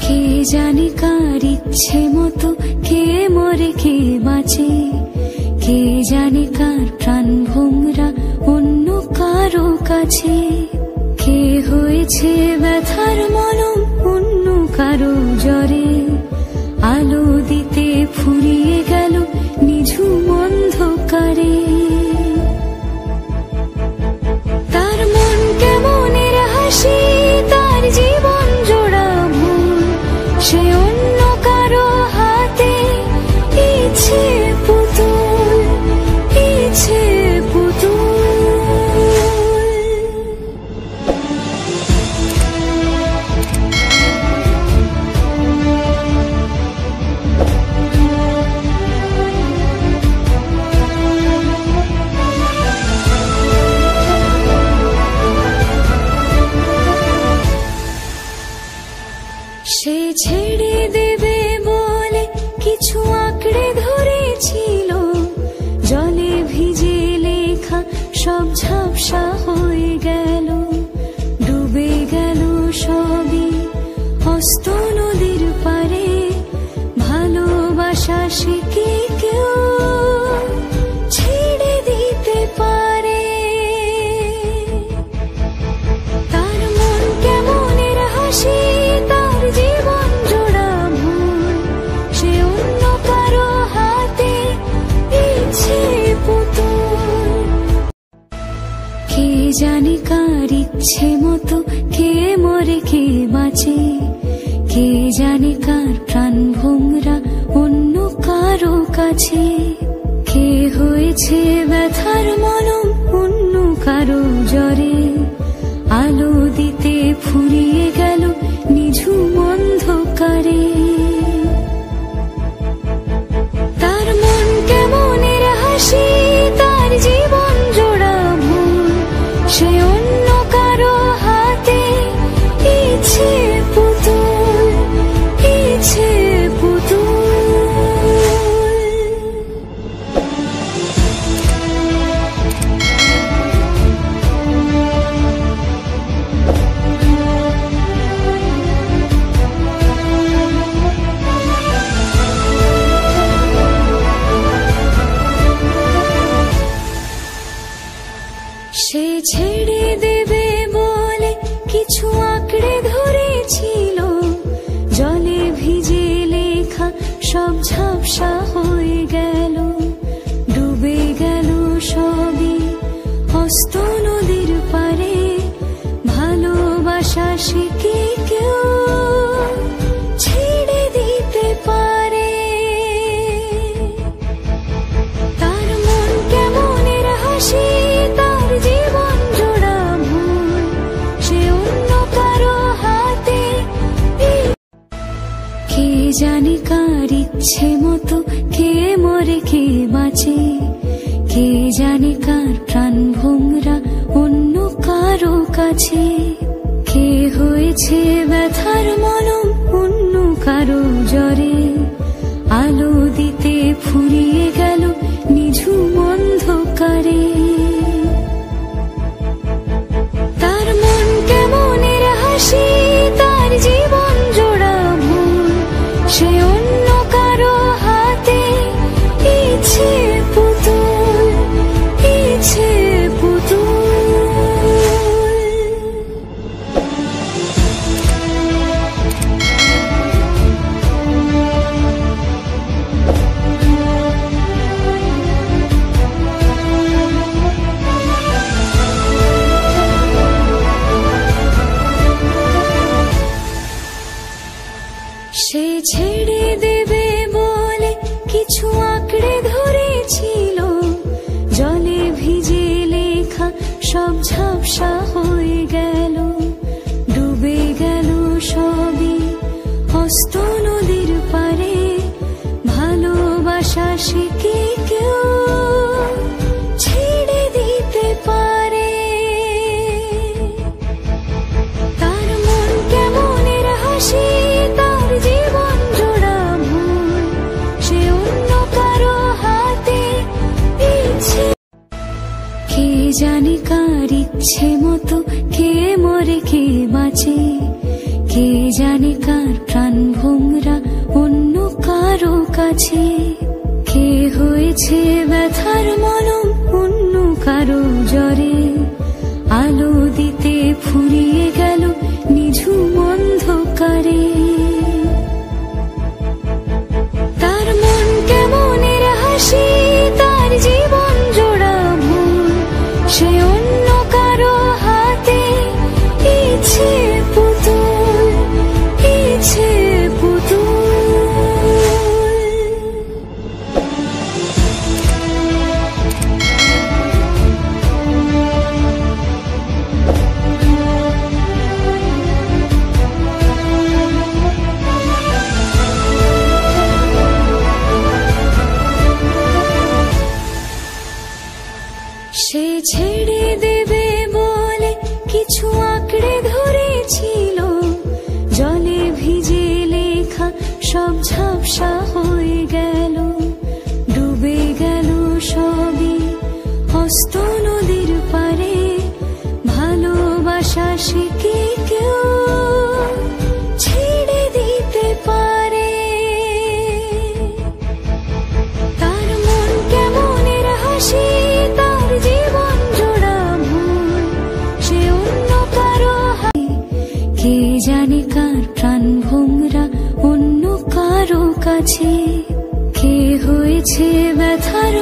কে জানে কার ইচ্ছে মতো কে মরে কে বাঁচে, কে জানে কার প্রাণ ভোমরা অন্য কারো কাছে, কে হয়েছে ব্যথার মলম অন্য কারো জ্বরে, আলো দিতে ফুরিয়ে গেল নিঝুম অন্ধকারে। তার মন কেমনের হাসি, তার জীবন জোড়া ভুল, সে অন্য কারো হাতে ইচ্ছে পুতুল, ইচ্ছে পুতুল। সে ছেড়ে দেবে বলে কিছু আঁকড়ে ধরেছিল, জলে ভিজে লেখা সব ঝাপসা হয়ে গেল, ডুবে গেল সবই অস্ত নদীর পারে। ভালোবাসা সে কি কেউ ছেড়ে দিতে পারে? তার মন কেমনের হাসি, তার জীবন জোড়া ভুল, সে অন্য কারো হাতে ইচ্ছে পুতুল। কে জানে কার ইচ্ছে মতো কে মরে কে বাঁচে, কে জানে কার প্রাণ ভোমরা অন্য কারো কাছে, কে হয়েছে ব্যথার মলম অন্য কারো জ্বরে, আলো দিতে ফুরিয়ে গেল নিঝুম অন্ধকারে। তার মন কেমনের হাসি, তার জীবন জোড়া ভুল, সে অন্য কারো হাতে ইচ্ছে পুতুল, ইচ্ছে পুতুল। সে ছেড়ে দেবে বলে কিছু আঁকড়ে ধরেছিল, জলে ভিজে লেখা সব ঝাপসা হয়ে গেল, ডুবে গেল সবই অস্ত নদীর পারে। ভালোবাসা সে কি কেউ ছেড়ে দিতে পারে? তার মন কেমনের হাসি, তার জীবন জোড়া ভুল, সে অন্য কারো হাতে। কে জানে কার ইচ্ছে মতো কে মরে কে বাঁচে, কে জানে কার প্রাণ ভোমরা অন্য কারো কাছে, কে হয়েছে ব্যথার মলম অন্য কারো জ্বরে, আলো দিতে ফুরিয়ে গেল নিঝুম অন্ধকারে। তার মন কেমনের হাসি, তার জীবন জোড়া ভুল, সে অন্য কারো হাতে ইচ্ছে পুতুল, ইচ্ছে পুতুল। সে ছেড়ে দেবে বলে কিছু আঁকড়ে ধরেছিল, জলে ভিজে লেখা সব ঝাপসা হয়ে গেল, ডুবে গেল সবই অস্ত নদীর পারে। ভালোবাসা সে কি কেউ ছেড়ে দিতে পারে? তার মন কেমনের হাসি, তার জীবন জোড়া ভুল, সে অন্য কারো হাতে ইচ্ছে। কে জানে কার ইচ্ছে মতো কে মরে কে বাঁচে, কে জানে কার প্রাণ ভোমরা অন্য কারো কাছে, কে হয়েছে ব্যথার মলম অন্য কারো জ্বরে, আলো দিতে ফুরিয়ে গেল নিঝুম অন্ধকারে। তার মন কেমনের হাসি, তার জীবন জোড়া ভুল, সে অন্য কারো হাতে ইচ্ছে পুতুল, ইচ্ছে পুতুল। সে ছেড়ে দেবে বলে কিছু আঁকড়ে ধরেছিল, জলে ভিজে লেখা সব ঝাপসা হয়ে গেল, ডুবে গেল সবই হস্ত নদীর পারে। ভালোবাসা সে কি কেউ ছেড়ে দিতে পারে? তার মন কেমনের হাসি, তার জীবন জোড়া ভুল, সে অন্য কারো হাতে, কে জানে কার প্রাণ ভোমরা অন্য কারো কাছে, কে হয়েছে ব্যথার